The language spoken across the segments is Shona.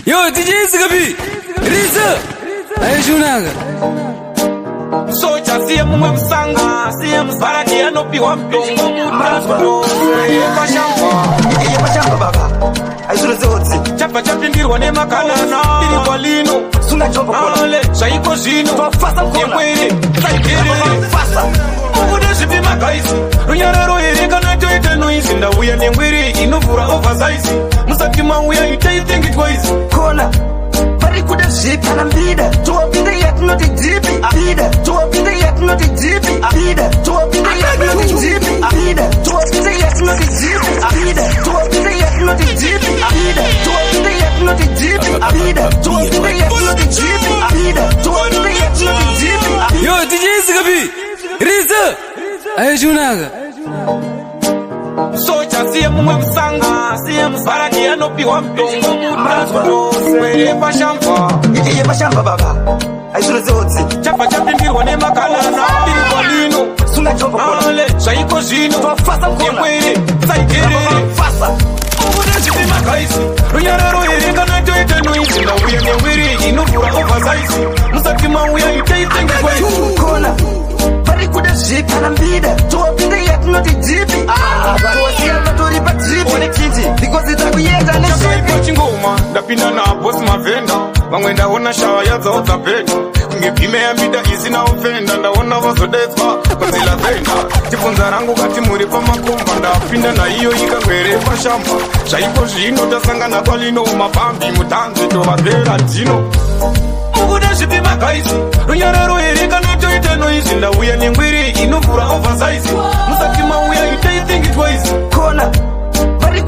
Yo, DJ Zgabi, Riza, Ajunaga. Socha siya mwe msanga, siya msbaraki ya nopi wa mtongo mutazwa. Iye pashamba baba, aizuru zote. Chapa chapindiru wane makalana, bili kwa lino. Suna chombo kole, shaiko zino. Fasa mkona, yekwere, kaikere. Fasa, ubuda shipi makaisi. Runyararo ereka na joite noisi. Nda uya nyengwiri, inuvura oversize. Musakima uya ite think twice. Kona. Kuda zip and I'm leader. To up in the yet not a zippy leader. To up in the yet not a zippy leader. To up in the yet not a zippy leader. To up in the yet not a zippy leader. To up in the yet not a zippy leader. To up in the yet not a zippy leader. To up in the yet not a zippy leader. To up in the yet not a zippy. Yo, DJ Zgabi, Riza, Ajunaga. Socha siya mwe msanga, siya msbaraki ya nopi wa mtongo mutazwa. Iye pashamba baba, aizuru zote. Chapa chapindiru wane makalana, bili kwa lino. Suna chombo kole, shaiko zino. Fasa mkona, yekwere, kaikere. Fasa, ubuda shipi makaisi. Runyararo ereka na joite noisi. Nda uya nyengwiri, inuvura oversize. Musakima uya ite think twice. Kona. Kuda zip and I'm leader. To up in the yet not a zippy. To a silver to ripa zippy. One kitty, because it's a weird and it's a coaching goma. The pina na boss my vendor. When I wanna shower ya za ota bed. Ngepime ya mida isi na ofenda. Nda wana waso desma, kwanzila venda. Tifunza rangu kati muripa makumba. Nda pinda na iyo ika kwere pa shamba. Shaiko zino, tasanga na kwa lino. Mapambi mutanzi to vadera zino. Ubuda shipi makaisi. Runyararo ereka na joite noisi. Nda uya nyengwiri, inuvura oversize. Musakima uya ite think twice. Kona.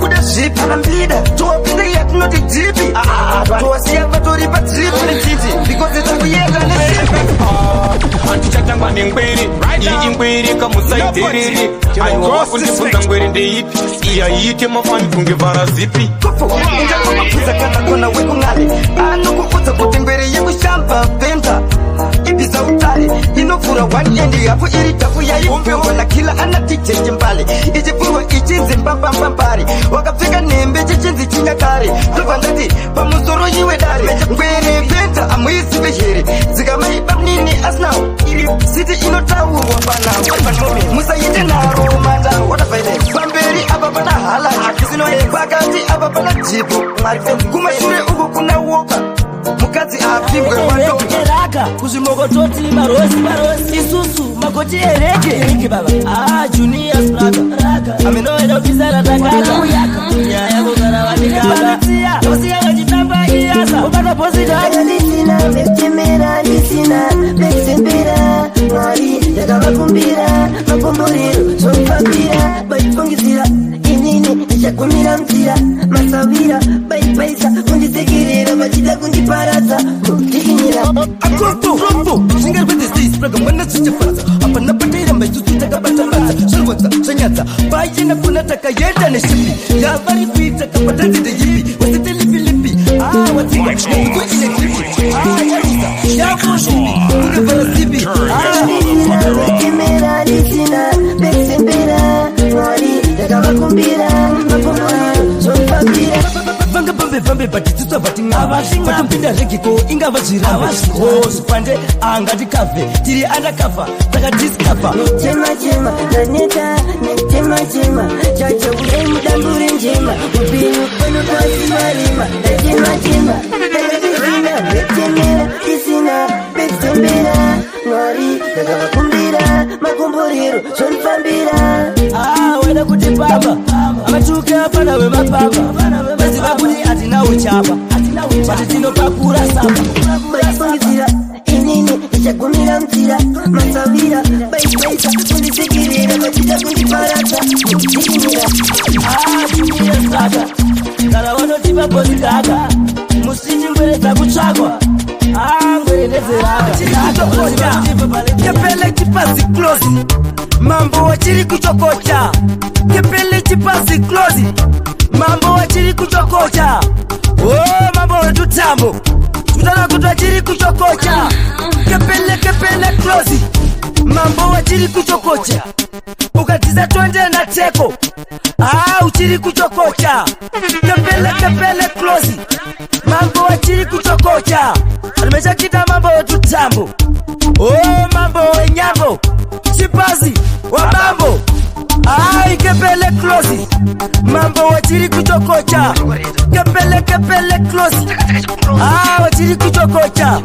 Kuda zip and I'm leader. To up in the yet not a zippy. To a silver to ripa zip on the titty. Because it's a weird and it's a anti-chatanga ningwiri. Iyi ngwiri kamusaitiriri. Ayo wakundifunza ngwiri ndeipi. Iya ite mafani kungevara zipi. Kufu, inja kama kuza kata kona weku ngale. Kukuza kutengwiri yeku shamba penta. Ibiza utale, inofura one endi hapo iritafu ya ipe wana kila anatiche jimbali. Ijifurwa ichinzi mbambambambari. Wakafika nembe chichinzi chinyakari. Tuvandati, pamusoro yiwe dari. Ngwere penta amuisi behiri. Zika maiba nini asnao. Iri city inotawu wapana. Musa yite naro manda. Watafaile. Bamberi ababana hala. Akizino bakati ababana jibu. Kumashure ugu kuna woka. Mukazi apimwe wando. Kuzimoko toti marosi isusu makoti ereke baba Junior Spraga ameno eno bizara takaka ya yako karawani kaka yosiya jitamba iyasa upata posita lisina mexembera mari yakabakumbira makomborero somfambira baifungizira inini ishakumira mtira masawira baipaisa kundisekerera bachida kundiparadza kudikinira Pronto, singa kwete stage Spraga mwana chichafaza Apa napatira mbaitutu takabatambaza Shalwata, shanyata, baye na kuna taka yenda ne shipi Ya vari fita kapatati de yipi Wasete lipi watinga, nikuku ile klipi Yarisa, ya moshipi, kude vara sipi Lisina, mexembera Mari, yakabakumbira Makomori, somfambira Vambe batituta batinga Vatumpinda rekiko inga vajirava Sipande angati kafe Tiri undercover Taka discover Chema Chema Chacha ule mudambure njema Upinu kwenu kwa simarima Chema Lisina Mexembera Ngori Yakabakumbira Makomborero Sonfambira Wena kuti baba Amachuke apana we mapapa Basi babuni atina uchapa Bati tino pakura sapa Baifungizira inini Ishagumira mtira Masawira Baipaisa Kundisekirira Bachita kundiparata Kudikinira Junior Spraga Kala wano tiba bozi gaga Musiji mbele za kuchagwa Ngwele nezeraga Kepele kipasi close Mambo wachiri kuchokocha Kepele chipasi close Mambo wachiri kuchokocha Mambo wetu tambo Tutana kutwachiri kuchokocha Kepele close Mambo wachiri kuchokocha Ukatiza twende na teko uchiri kuchokocha Kepele close mambo wachiri kuchokocha ameshakita mambo tutambo mambo wenyambo chipazi wa mambo kepele close mambo wachiri kuchokocha kepele close wachiri kuchokocha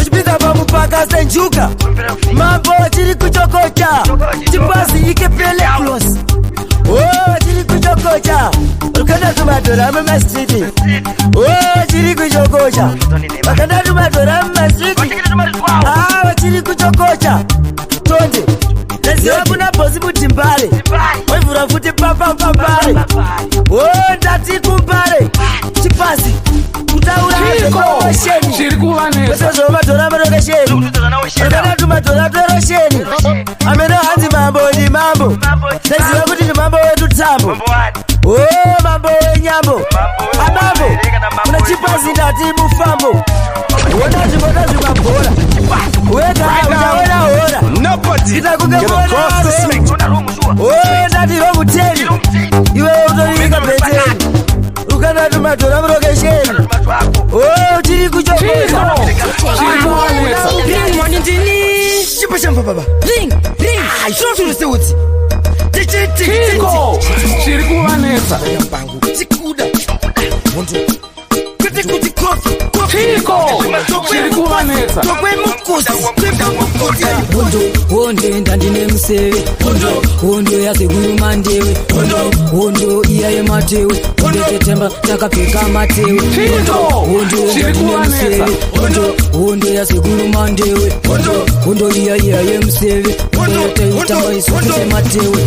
chipinda mambo paka senjuka mambo wachiri kuchokocha chipazi kepele close wachiri kuchokocha ukanda tumadora mama street wachiri kuchokocha ukanda tumadora mama street wachiri kuchokocha tonde Lazima kuna bosi mutimbale Wevura futi papa mpambale ndati kumbale Chipazi Kutaura kwa sheni Shirikuwa nesa Wezo matora maroga sheni Wakana tumatora toro sheni Ameno hanzi mambo ni mambo Lazima kuti ni mambo wetu tambo mambo wenyambo Amambo Kuna chipazi ndati mufambo Wonazi mabora Weka ujawena ora Nobody get across the snake. Ndati romu teni Iwe utorika peteni Ukana tumatora mroge sheni chiri kuchokoza Shirikuwa nesa Ring mwani ndini Shipa shampa baba Ring Shofu seuti Kiko Shirikuwa nesa Chikuda Kuti kofi Kiko Shirikuwa nesa Tokwe mukosi Hondo ndandine museve Hondo yaseguru mandewe Hondo iyaye matewe Hondo tetemba takapfeka matewe Hondo ndandine museve Hondo yaseguru mandewe Hondo iyaye museve Hondo yataitamba isukuse matewe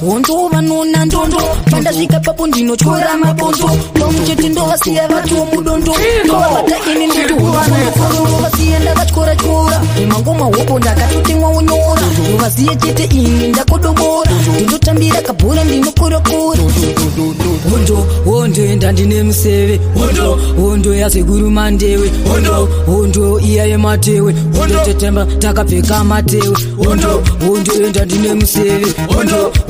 Hondo vanona ndondo Pandasvika papo ndinotyora mabondo Pamuchete ndovasiya vatu mudondo Ndovavata ini ndovasiya ndakatyora Imangoma hopo ndakatotemwa unyora Ndovasiya chete ini ndakodobora Ndinotambira kabhora ndinokorokora Hondo ndandine museve Hondo yasekuru mandewe Hondo iyaye matewe Hondo tetemba takapfeka matewe Hondo ndandine museve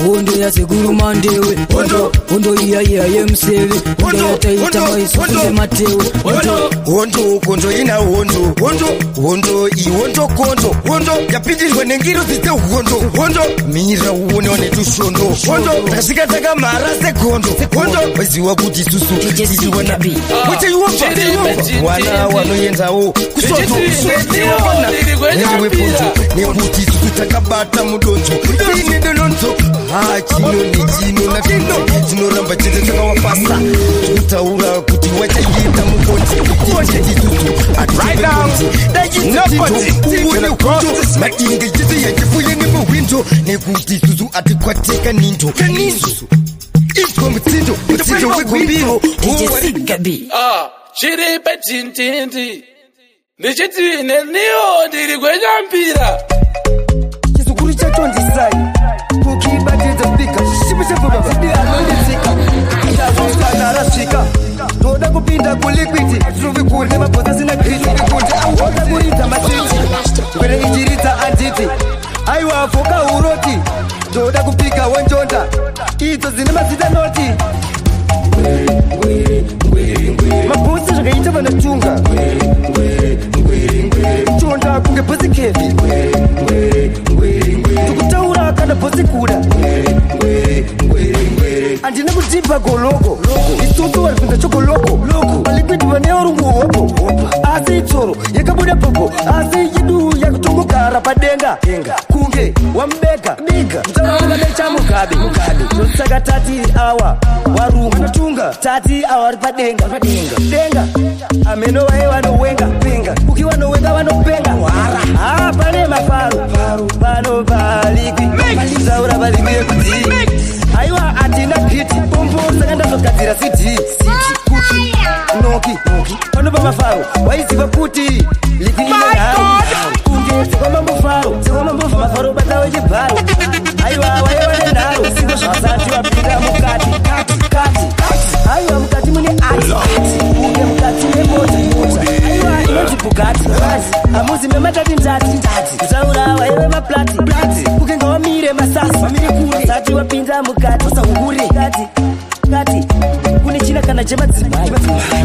Hondo yasekuru mandewe Hondo iyaye museve Hondo yataitamba isukuse matewe Hondo kondo ina Hondo ihondo kondo Hondo yapindirwe nengiro zite Hondo mira uone tushondo Hondo tasika taka mara sekondo Hondo waziwa kuti susu Tiziwana Wete yuwapa Wana wanoyendawo Kusoto Ndiwe ponto Nekuti susu takabata mudonjo Tine dononzo chino na Chino ramba chete taka wapasa Tutaura kuti wachayita mubonzi Right now, nobody get across the snake. Matinga jiti ya kifuye ni mwindo Nekuti susu atikwatika nindo Susu Intwa mtindo wekumbiro Gabi Shiripe tintinti Nichitine niyo ndiri kwenyambira Chisukuri chacho ndisai Kukibatiza pika Shipa baba Sidi anondisika Chazo sana rasika Toda kupinda kulikwiti Suvi kule mapoza sina kriti Vikunde Oda kurita matiti Kwele ijirita antiti Aiwa foka uroti Toda kupika wanjonda Ito zine mazita noti Mapozi shakaita vanachunga Chonda kunge pozi kevi Tukutaura kana pozi kuda Andina kutipa goloko Isutu waripinda chokoloko Alikwiti waneo rungu hopo Asi itoro yakabuda popo Asi yidu yakutunguka rapadenga Kunge wambeka Mtawana mecha mukabe Tusaka 30 hour Warungu Manatunga 30 hour ripadenga Denga Ameno wae wano wenga Ukiwa no wenga wano penga Pane mafaru Pano balikwi Zaura balikwi kuti Aiwa atina kiti Pompo sakanda sokatira city Kuki Noki Pano pa mafaru Waisiva kuti Liki ina nao Kunge Sekwa mambo faru Mafaru bata weje paru Aiwa wae wane nao Wasati wapita mukati Aiwa mukati mune ati Kunge mukati mota Aiwa inezi bugati Amuzi mematati mtati Zaura waewe maplati Kukenga wamire masasi Wasati wapinda mukati Kati Kuni china kana jema zibai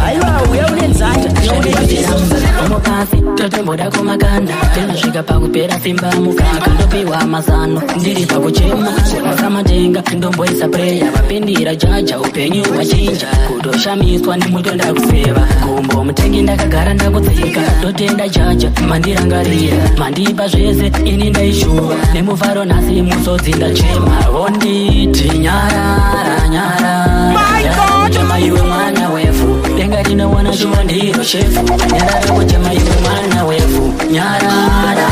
Aiwa uya unenzati omukasi totemboda kumaganda tenosvika pakupera simba mukaka ndopiwa mazano ndiri pakuchema masamatenga ndomboisa preya vapindira jaja upenyu wachinja kutoshamiswa nemuto ndakufeva kumbo mutengi ndakagara ndakudzika totenda jaja mandirangarira mandipa zvese ini ndaishuva nemufaro nhasi musodzi ndachema vonditi nyarara nyarara chema iwe mwana wefu denga rinowana shuva ndiro shefu nyarara kuchema iwe mwana wefu nyarara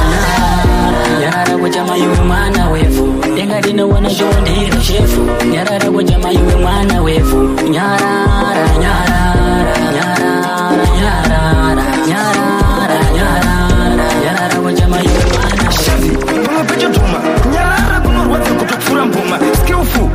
nyarara kuchema iwe mwana wefu denga rinowana shuva ndiro shefu nyarara kuchema iwe mwana wefu nyarara nyarara nyarara nyarara nyarara nyarara nyarara kuchema iwe mwana shefu unopechotuma nyarara kunorwadza kutopfura mboma skillful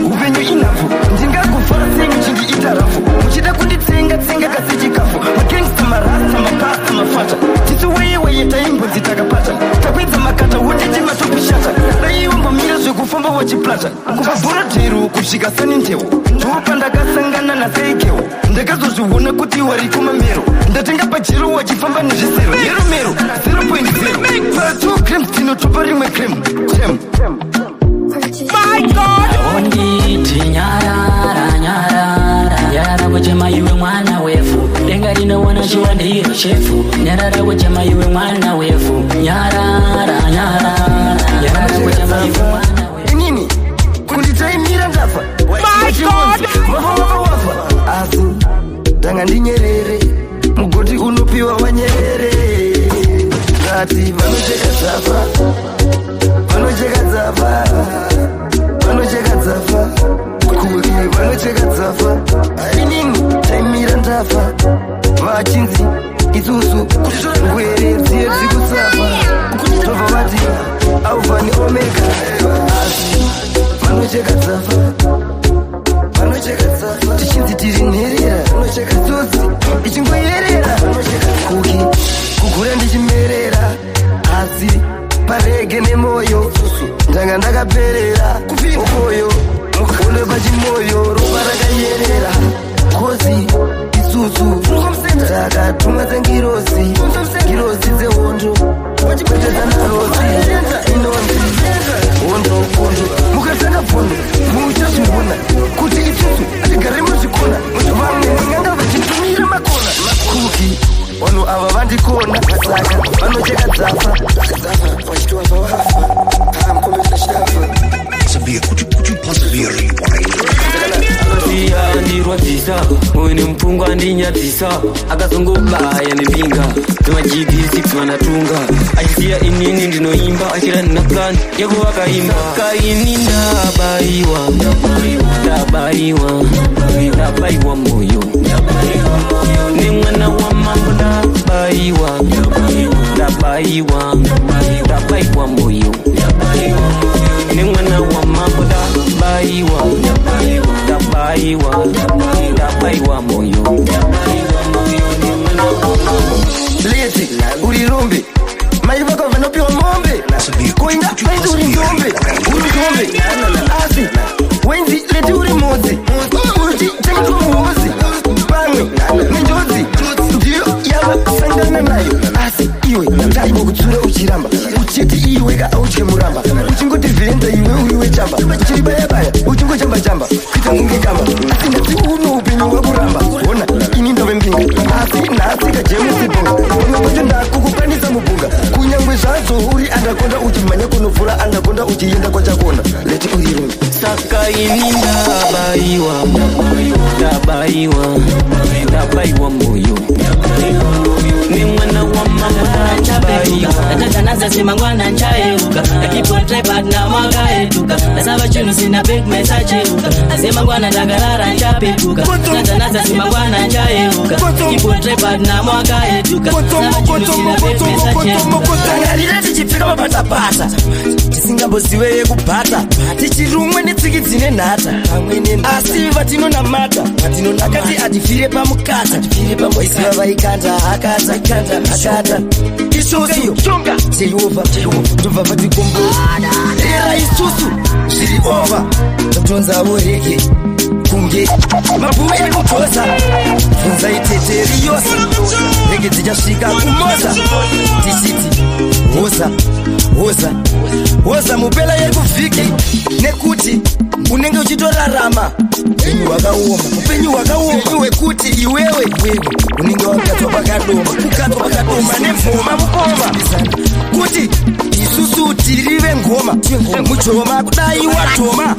upenyu inafu ndingakufara sei muchindi itarafu muchida kunditsenga tsenga kasi chikafu magangsta marasta mapasta mafata tisi weye taimbodzi takapata takwedza makata wotiti matopishata daiwombomira zvekufamba wachiplata kubva bhorodheru kusvika sanindeu ndopa ndakasangana naseikewo ndakazozviona kuti wari kumamero ndatenga pajero wachifamba nezvisero yeromero 0.0 pa 2 grams tinotopa rimwe krem My God! Onditi nyarara nyarara nyarara kuchema iwe mwana wefu denga rinowana shuva ndiro shefu nyarara kuchema iwe mwana wefu nyarara nyarara nyarara kuchema iwe mwana wefu inini kunditaimira ndafa My God! wafa asi ndanga ndinyerere mugoti unopiwa wanyerere ngati vanocheka dzafa vanocheka dzafa vanocheka dzafa kuri vanocheka dzafa inini taimira ndafa vachinzi isusu ngweredzi yedzikusafa tobva vati alpha neomega asi vanocheka dzafa vanocheka dzafa tichinzi tiri nherera vanocheka tsotsi ichingoyerera kuki kugura ndichimerera asi parege nemoyo ndanga ndakaperera okoyo mukono pachimoyo ropa rakayerera kozi isusu takatumwa dzengirozi ngirozi dzehondo wachipetedza narozi inonzi hondo kondo mukatanga pfondo muchazviona kuti isusu hatigare muzvikona vamwe vanganga vachitumira makona kuki vanhu ava vandikona saka vanocheka dzafa vachitova vawafa mukomesa chitafa Could you possibly rewind? ndirwadzisa muine mupfungwa andinyadzisa akazongobaya nembinga dzemagd6 vanatunga achisiya inini ndinoimba achira ndina plan yekuvakaimba kaini ndabayiwa ndabayiwa moyo nemwana wamambo ndabayiwa moyo nemwana wamambo ndabayiwa moyo leti uri rombe mai vako vanopiwa mombe koinga wenzi uri ndombe asi wenzi leti uri modzi uti tengetwa muhozi pamwe nenjodzi ndiyo yavasangana nayo asi iwe taivo kutsura uchiramba uchiti iweka autye muramba uchingoti vhenda iwe uri wechamba uchiribayabaya uchingochamba-chamba kuita kunge kamba asi ndati uno upenyu hwakuramba ona ini ndove mbinga asi nhasi kajemusibonga vamwe vacho ndakukukwanisa mubhunga kunyangwe zvadzo uri andakonda uchimhanya kunopfuura andakonda uchienda kwachakona leti uri rumbi saka ini ndabayiwa moyo nemwana wamambo ndabayiwa semangwana nchayeuka akipotrepad na mwakaetuka nasava chinu sina pekmesa cheuka asemangwana ndakarara nchapetuka natanasa semangwana nchayeuka akipotrepad na mwakaetuka nasava chinu sina pekmesa cheuka tangarira tichipfika mapatapata tisingambozive yekubhata tichirumwe netsiki dzine nhata asi vatinonamata akati atifire pamukata isiva vaikanda akata isosiyo jehovha ndobva vatikombo era isusu zviri ova tatonzavo rege kunge mabhume ekutosa bvunzai teteri yose dzinenge dzichasvika kumoza tichiti hoza mupela yekuvhiki nekuti unenge uchitorarama upenyu hwakaoma wekuti iwewe unenge wakatwa pakadoma nemvoma mukoma kuti isusu tiri vengoma mujoma kudai watoma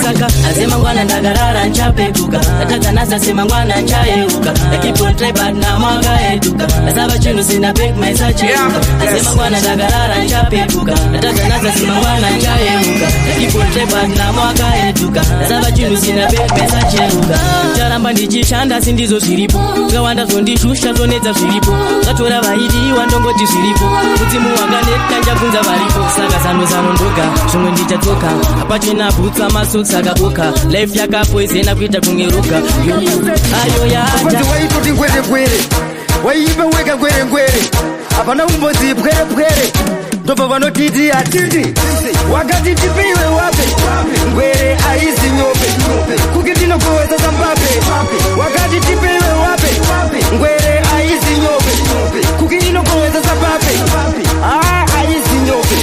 saka asemangwana ndakarara nchapetuka atadzanasa semangwana nchayeuka akipotrepana mwakaetuka asava chinhu sina pekmaisacheruka asemangwana ndakarara nchapetuka atadzanasa semangwana nchayeuka akipotrepana mwakaetuka asava chinhu sina pekmaisacheruka charamba ndichishanda sindizo zviripo ukawanda zvondishusha tonedza zviripo ngatora vaidiwa ndongoti zviripo mudzimu wakaneta njabvunza varipo saka zano ndoga zvimwe ndichatsoka apachena bhutsa masotsi akaboka life yakapoizena kuita kungeroga ayo yaja waitoti ngwere waiipa weka ngwere hapana umbozi pwere ndobva vanotiti atiti wakati tipiwe wape ngwere aizi nyope kuki tinokowesa sambape wakati tipiwe wape ngwere aizi nyope kuki inokowesa sambape aizi nyope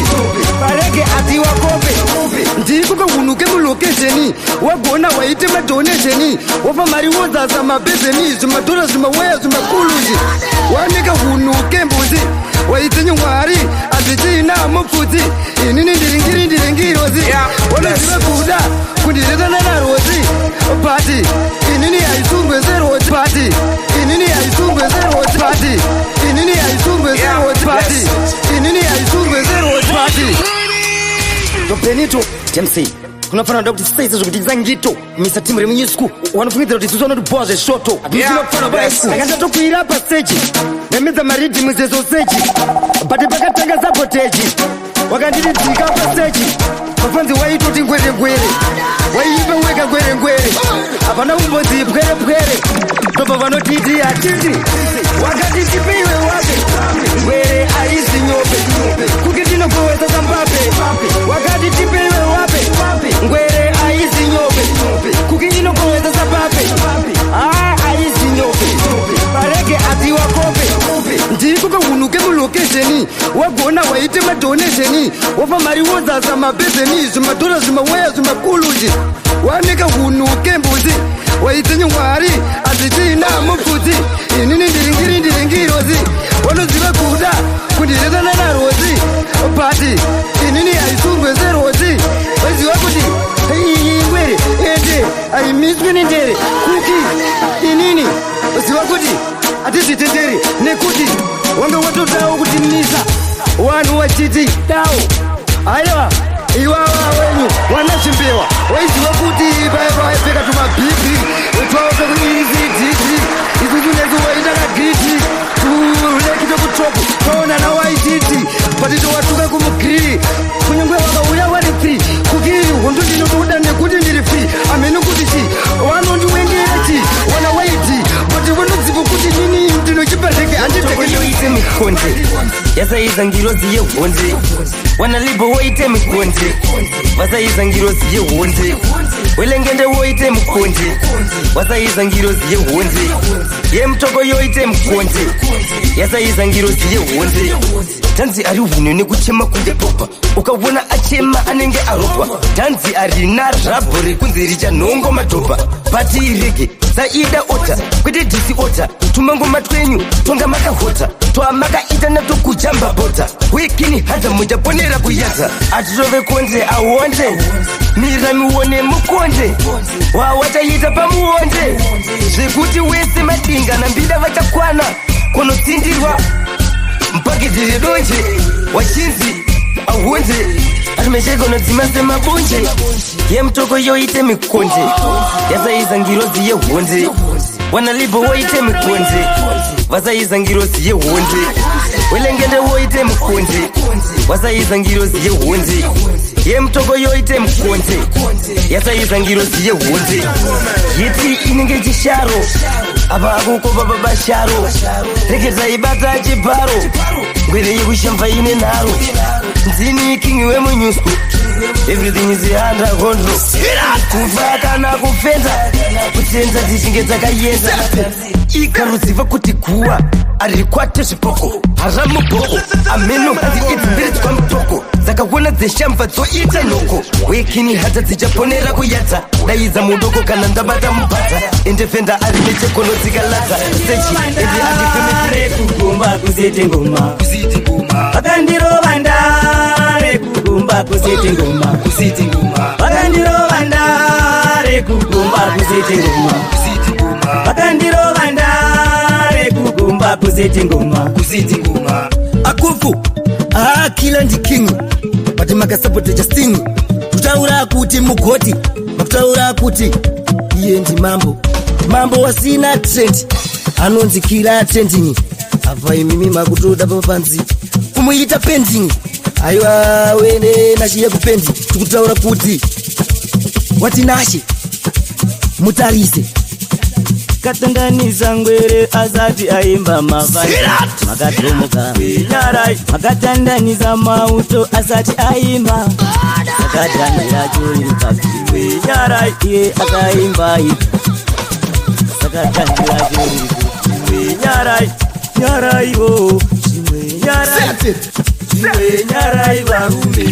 parege ati wakope ndikuka hunuke mulokesheni wagona waite madonesheni wafa mari wozasa mabezeni zvimadhora zvimawaya zvimakuluzi waneka hunuke mbuzi waite nyumwari azvichina mupfudzi inini ndiringirozi wanoziva kuda kundiretana narozi pati inini haisungwe serozi pati inini haisungwe serozi pati inini haisungwe serozi pati inini haisungwe serozi pati Benito Jamsey kunofanira ndoda kuti sise zvokuti dzangito misa timu remunyisku wanofungidzira kuti isusu vanotibhowa zveshoto akandatokwira paseji nemedza maridhimu zesoseji but pakatanga saboteji wakandididzika paseji mafanzi waitoti ngwere waiipa weka ngwere hapana umbodzi pwere ndobva vanotiti atiti wakati tipiwe wape ngwere aizi nyope kuki tinokowesa sambape wakati tipiwe wape ngwere aizi nyope kuki inokowesa sambape aizi nyope parege ati wakope ndikuka hunuke mulokesheni wagona waite madonesheni wafa mari wozasa mabezeni zvimadhora zvimawaya zvimakuluzi waneka hunuke mbuzi waite nyumwari azvichina mupfudzi inini ndiringirozi wanoziva kuda kundiretana narozi pati inini haisungwe serozi waiziva kuti ngwere ende aimiswe nendere kuki inini uziva kuti hatizvitenderi nekuti wanga watodawo kuti nisa wanhu wachiti dawo aiwa iwawa wenyu wanachimbewa waiziva kuti vaipfeka tumabhibhi twaoekuizidhidhi isusu nesu waitaka tuleki tokutopu twaonana waititi patitowatuka kumugiri kunyangwe wakauya wari free kukiri hondo ndinotoda nekuti ndiri free amene kuti chi wanondiwengereti wana waiti but wanodziva kuti nini ndinochibhadheke handitekeoite mikonde yasaiza ngirozi yehonde wanalibo woite mikonde vasaiza ngirozi yehonde welengende woite mikonde wasaiza ngirozi yehonde yemutoko yoite mikonde yasaiza ngirozi yehonde tanzi ari hunhu nekuchema kunge popa ukavona achema anenge aropa tanzi arina rabho rekunze richanhongo madhobha pati irege saida ota kwete dhisi ota tumango twenyu tonga makahota twamakaita natokujamba bota wekini hadza muchaponera kuyadza atitove konde ahonde mira mione mukonde wawataita pamuonde zvekuti wese madinga nambida vachakwana kunotsindirwa mpakidzi redonje wachinzi ahonde arimesheka unodzima semabonje yemutoko yoite mikonde yasaiza ngirozi yehonde wanalibo woite mikonde vasaiza ngirozi yehonde welengende woite mikonde wasaiza ngirozi yehonde yemutoko yoite mikonde yasaiza ngirozi yehonde yeti inenge chisharo apa akukopa babasharo rekezaibata chibharo ngwere yekushamva ine nharo nzini kingi wemunyusku everything is under control. Kufa kana kupenda kutenza tichinge takayenda ikaruziva kuti kuwa arikwate zvipoko haramubhoko ameno hadziidzimbiri kwa mutoko dzakakuona dzeshamva dzoita nhoko wekini hata dzichaponera kuyadza daidza mudoko kana ndabata mubhadza endefenda ari nechekono dzikaladza sechi ende andifemekure kugumba kuzete ngoma vakandirova ndare kugumba kuzete ngoma vakandirova ndare kugumba kuzete ngoma vakandirova ndare kugumba kuzete ngoma akufu kila ndi king pati makasapota Justin kutaura kuti mugoti makutaura kuti iye ndi mambo wasina trend anonzi kila trending apa imimi makutoda papanzi kumuita pending aiwa wene nashiye kupendi tikutaura kuti watinashi mutarise katanganiza ngwere azati aimba mavai makadromoka nyarai makatandaniza mauto azati aimba sakadhanira chorikakiwe nyarai iye akaimba sakadhanira chorikakiwe nyarai o chimwe nyarai varume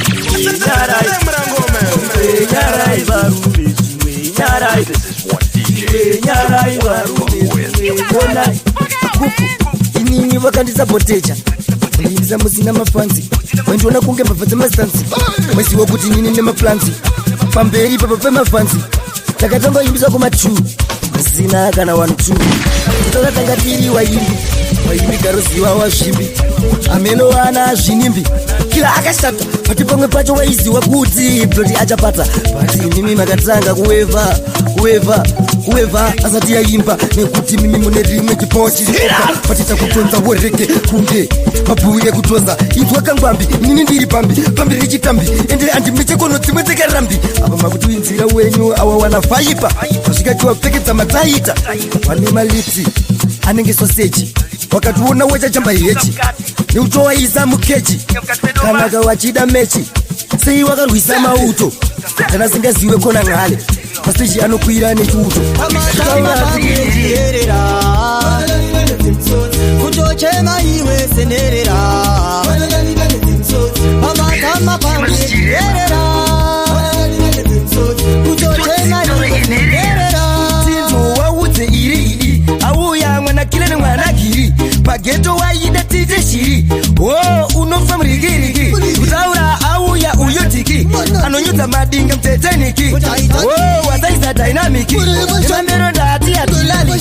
nyarai varume chimwe nyarai nyarai varume inini vakandisapotecha kuindisa musina mafanzi wendiona kunge mbabva dzemastanzi mweziwa kuti inini nemaplanzi pamberi papa pemafanzi takatanga imbisa kuma2 musina kana 1-2 takatanga tiri waimbi garoziwa wazvimbi ameno ana zvinimbi kila akashata pati pamwe pacho waiziwa kuti ploti achapata pati mimi makatanga kuweva asati yaimba nekuti mimi mune rimwe chipawa chirioka pati takutonza woreke kunge mabhuyi ekutonza inzwa kangwambi nini ndiri pambi richitambi ende andimechekono dzimwe dzekarambi apa makutuinzira wenyu awawana faipa asvikachiwa pfekedza mataita vane malipsi anenge soseji wakationa wachachamba hechi neutowaisa mukechi kana kawachida mechi sei wakarwisa mauto kana singaziwe kona ng'ale pasteji anokwira nechuto kutochema iwe senerera pamatama pangirera kutochema iwe senerera tinzo waudze iri auya mwana kile nemwana kiri pageto waida tite shiri unofa mrigirigi kutaura auya uyotiki anonyudza madinga mteteniki wasaisa dynamiki emambero ndati atulali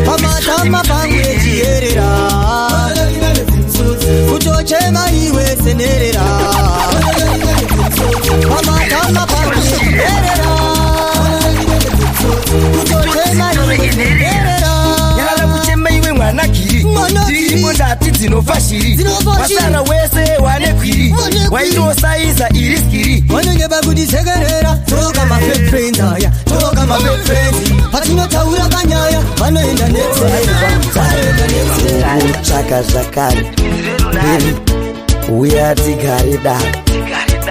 pamatama pangwechierera kutochema iwe senerera pamatama pangwechierera kutochema iwe senerera nyala kuchema iwe mwana kiri dziripo ndati dzinofashiri wasara wese wane kwiri waitosaiza iri skiri vanenge vakudisekerera toka mafefriends aya toka mafefriends patinotaura kanyaya vanoenda netsaka zvakare bebi uya tigare da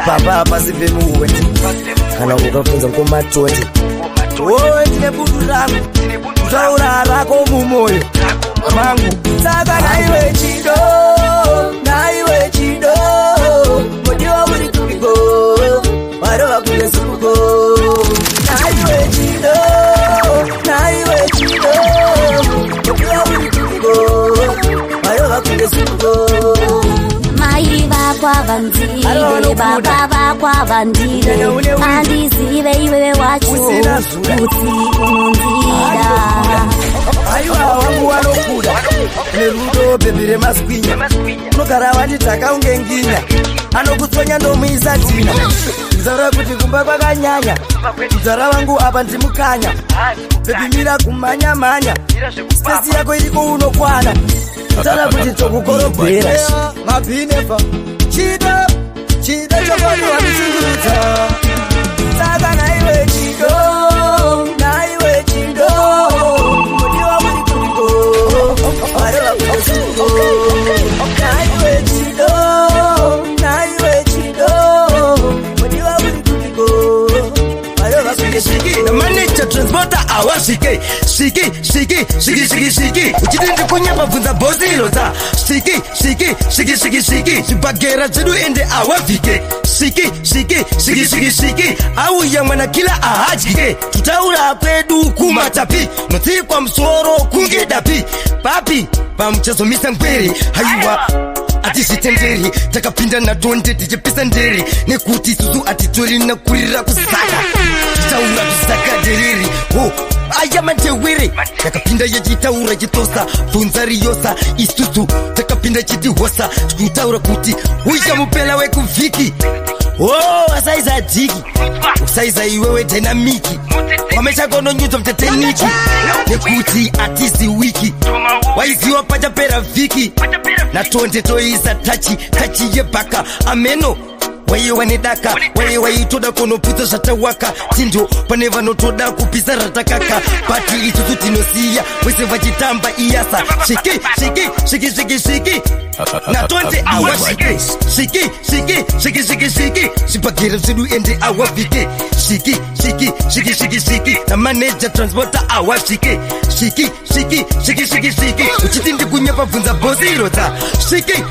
papa pasi pemuweti kana ukafunza ngomatoti ndine budu rangu kutaura rako mumoyo mangu saka naiwe chido modiwa muri kumiko warova kule suko naiwe chido modiwa muri kumiko warova kule suko mai vakwavanzire baba vakwavanzire andizive iwewe wacho kuti unonzida Aiwa wangu wanokuda nerudo bebire maskwinya unogara wanditaka unge nginya anokutswanya ndomuisa tina nzara kuti kumba kwakanyanya nzara wangu apa ndimukanya bebimira kumanya-manya spesi yako iriko unokwana nzara kuti tokukorobhera mabhinefa chida chokoni wamisungurudza saka naiwe chido naiwe chido mudiwa muri kuriko vareva kutosuko naiwe chido mudiwa muri kuriko vareva kutosuko na manager transporter awashike shiki uchiti ndikunyamba bvunza bosi ilota shiki zvibhagera zvedu ende awavhike shiki auya mwana kila ahadyike tutaura kwedu kumatapi notsikwa musoro kunge dapi papi pamuchazomisa ngwere haiwa atizvitenderi takapinda natonde tichipisa nderi nekuti isusu atitori nakurira kusaka titaura tusakadereri aya mandewere takapinda yachitaura chitosa bvunza riyosa isusu takapinda chitihosa tikutaura kuti uya mupela wekuvhiki asaiza dziki usaiza iwewe dynamiki wamechakononyudzwa mteteniki nekuti atizi wiki waiziwa pachapera vhiki natonde toisa tachi yebhaka ameno waiwa nedaka waitoda kunoputsa zvatawaka tindo pane vanotoda kupisa ratakaka bati isusu tinosiya wese vachitamba iyasa shiki natonde awashike shiki zvibhagera zvedu ende awavhike shiki na manager transporter awashike shiki uchiti ndikunyapa bvunza bosi irota shiki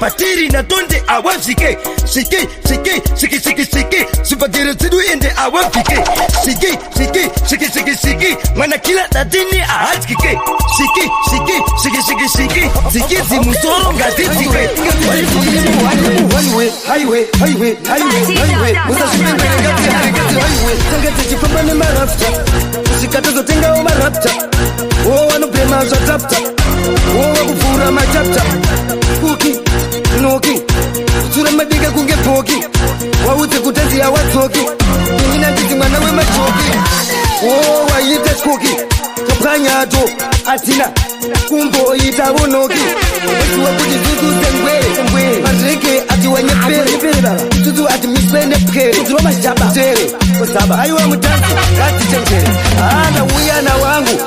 patiri natonde awavhike shiki zvibhagera zvedu ende awavhike shiki mwana kila datini ahadyike shiki dzikidzi musoro ngadzidziwe tenge tichifamba nemarafta usikatozotengawo marapta wanobhema zvatapta wakuvhura machapta kuki noki kutsura madika kunge bhoki waudze kutazi yawadzoki inina nditi mwana wemajoki waite skoki topwanyato atina kumboita vonoki wesiwa kuti zuzu sengwere madreke ati wanyepere zuzu ati misene pkere tere ozaba aiwa mutanzi ngatichenjere ana uyana wangu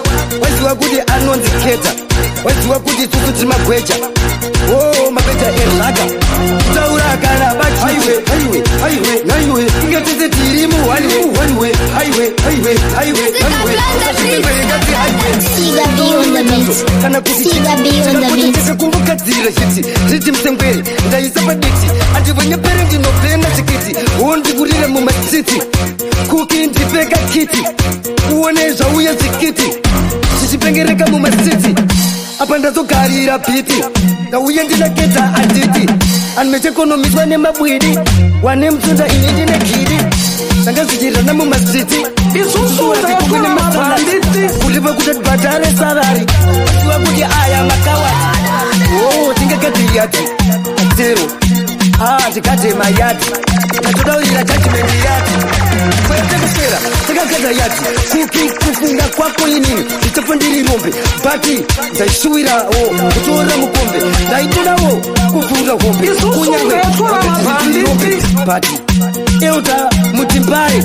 wesiwa kuti anonzi keta wesiwa kuti zuzu tiri magweja magweja erlaka taura kana bachiwe naiwe inge tese tiri muhaniwe kana kutikekumbukadzira chiti riti musengwere ndaisa paditi andivonyepere ndinopenda chikiti ndikurire mumasiti kuki ndipeka kiti uone zvauya zvikiti zvichipengereka mumasiti apa ndazogarira piti ndauye ndinaketa anditi anomechekonomiswa nemabwidi wane mutsunda ini ndine gidi zvanga zvichirana mumasiti isusuatikukune masalati kuriva kuti tibhadhare sarari asiwa kuti aya makawati tingekati yati atero tikate mayati natodaurira jajimendi yati kwayatekesera takagada yati kuki kufunga kwako inini nditofo ndiri rombe bati ndaishuwirawo kutoora mukombe ndaitodawo kuvhura hombe kunyange rombe bati euta mutimbare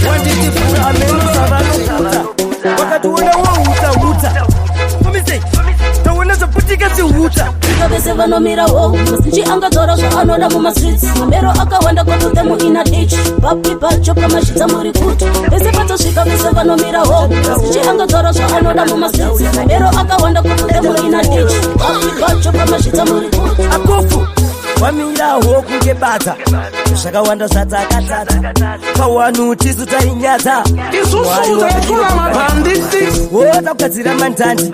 wanditifura amenosavanokuta wakationa woutahuta komise taona zvaputika zihuta vese vanomirawo masinji angadzora zvaanoda mumastreets mambero akawanda kwakute muina dich papi pacho pamashidza muri kuti vese patosvika vese vanomirawo masinji angadzora zvaanoda mumastreets mambero akawanda kwakute muina dich papi pacho pamashidza muri kuti akofu wamirawo kunge bata zvakawanda zvatakatata pawanu tisu tainyadza isusu taitula mabhanditi takugadzira mandandi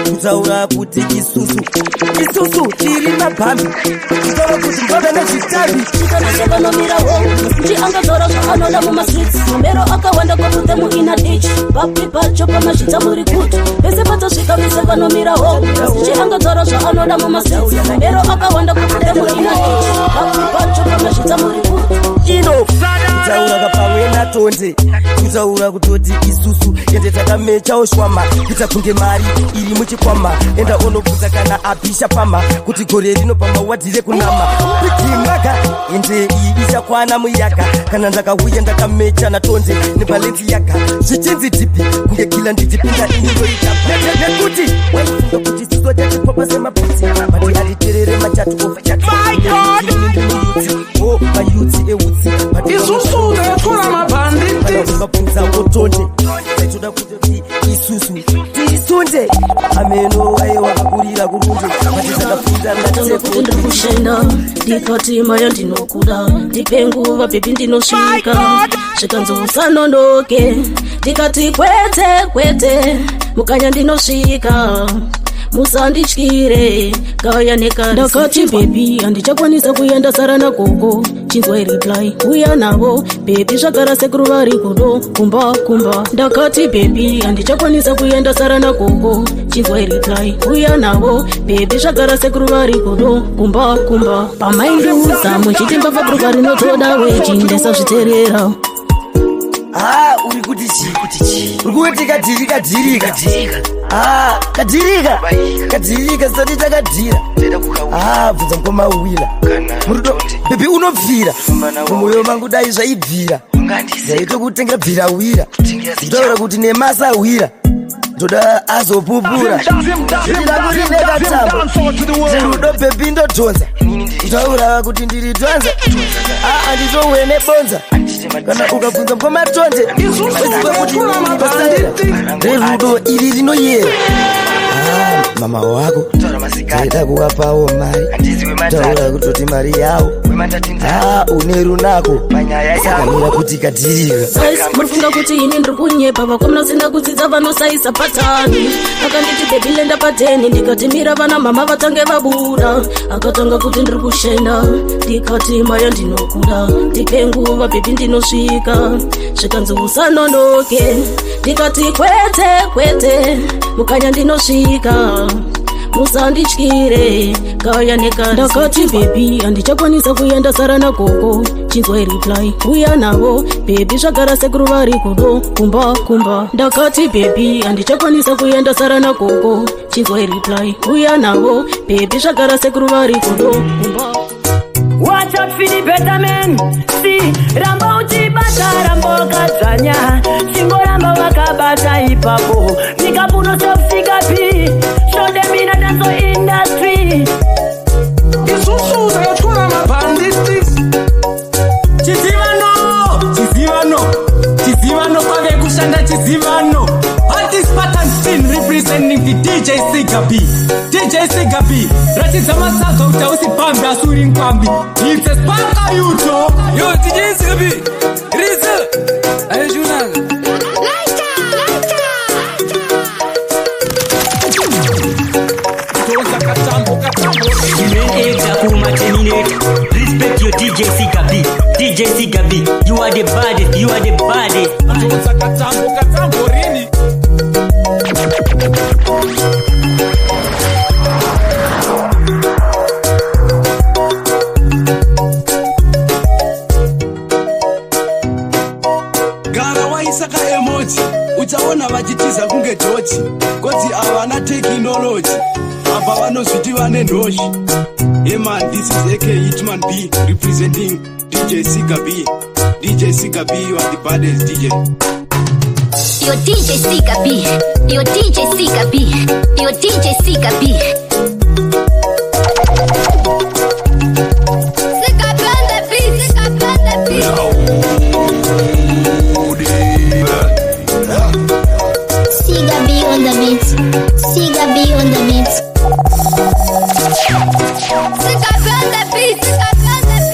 kutaura kuti isusu tiri mabhambi kutaura kuti mbona nezvitavi ikaneshevanomirawo kuti angadzora zvaanoda mumastreets mero akawanda kwakute muina dich papi pacho pamazvita muri kuti vese patosvika vese vanomirawo kuti angadzora zvaanoda mumastreets mero akawanda kwakute muina dich papi pacho pamazvita muri kuti ino kutaura kapamwe natonde kutaura kutoti isusu ende takamechawo shwama kuita kunge mari iri muchikwama enda onobvunza kana apisha pama kuti gore rino pamawadhire kunama pitimaka ende iyi ichakwana muyaga kana ndakauya ndakamecha natonde nebaleti yaga zvichinzi tipi kunge kila ndichipinda iniroita nekuti waifunga kuti siso chatipopa semabhuti bati atiterere machatu ofachatu mayuti eutsi isusu taitula mabhanditi vabvunza otonde taitoda kuti isusu tisunde ameno waye wakakurira kurunde matisakapinda kuti ndiri kushenda ndikati maya ndinokuda ndipe nguva bebi ndinosvika zvikanzi usanondoke ndikati kwete mukanya ndinosvika musandityire gaya nekari ndakati bebi handichakwanisa kuenda sara nagogo chinzwa ireply uya navo bebi zvagara sekuru vari kudo kumba ndakati bebi handichakwanisa kuenda sara nagogo chinzwa ireply uya navo bebi zvagara sekuru vari kudo kumba pamaindiuza muchitimba fabruka rinotoda weji ndesazviterera uri kuti chii uri kuti kadirika kadirika sati takadhira bvunza mukoma wila murudo bebi unobvira mumwoyo mangu dai zvaibvira zaitokutengera bvira wira zitaura kuti nemasa wira ndoda azopupura zvilakurinekatambo zirudo bebi ndodhonza kutaura kuti ndiri dhonza anditowe nebonza kana ukabvunza mkomatonde kuti rerudo iri rinoyera mama wako taida kuvapawo mari taura kutoti mari yavo une runako sakamira kuti kadirika murifunga kuti ini ndiri kunyepa vakomana sina kudzidza vanosaisa patani akanditi bebi lenda pateni ndikatimira vana mama vatange vabuda akatanga kuti ndiri kushenda ndikati maya ndinokuda ndipe nguva bebi ndinosvika zvikanzi usanondoke ndikati kwete mukanya ndinosvika musandityire gaya nekari ndakati bebi handichakwanisa kuenda sara nagogo chinzwa ireply uya navo bebi zvagara sekuru vari kudo kumba ndakati bebi handichakwanisa kuenda sara nagogo chinzwa ireply uya navo bebi zvagara sekuru vari kudo kumba Watch out for the better men. See, ramba uchibata, ramba ukadzanya. Singo ramba wakabata ipapo. Nikapuno self-figure P. Show them in a dance industry. isusu taitula mabhanditi chizivano kwave kushanda chizivano. Artist pattern spin representing the DJ Siga B ratidza masaga kuti usipambi asuri nkwambi. It's a sparka yuto yo DJ Siga B Riza ayeshunanga respect your DJ Siga B, you are the baddest. katambo rini gara waisaka emoji uchaona vachitiza kunge joji koti havana tekinoloji apa vanozviti vane ndoshi. Hey man, this is AK Hitman B representing DJ Siga B. DJ Siga B, you are the baddest DJ. Your DJ Siga B. Your DJ Siga B. Your DJ Siga B. Siga B on the beat. Siga B on the beat. Siga B on the beat. Siga B on the beat. Siga B on the beat. Siga B on the beat.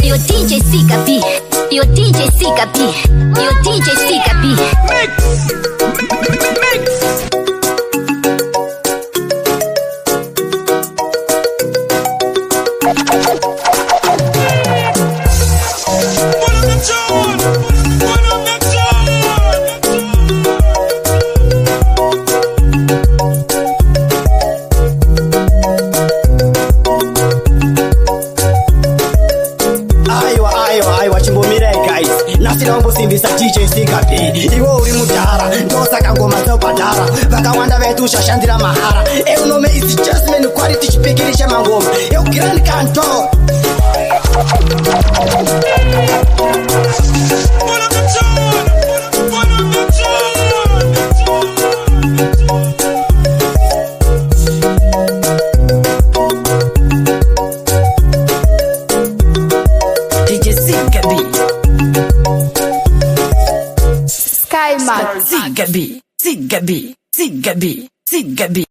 Your DJ Siga B. DJ Sika B. Yo DJ Sika B. Mix. Simbisa DJ Sika B. Iwo uri mudhara ndosaka ngoma dzobhadhara vakawanda vetu shashandira mahara eunome is jasmine quality chipikiri chemangoma grand cantor DJ Sika B. Sky Max. Sika B.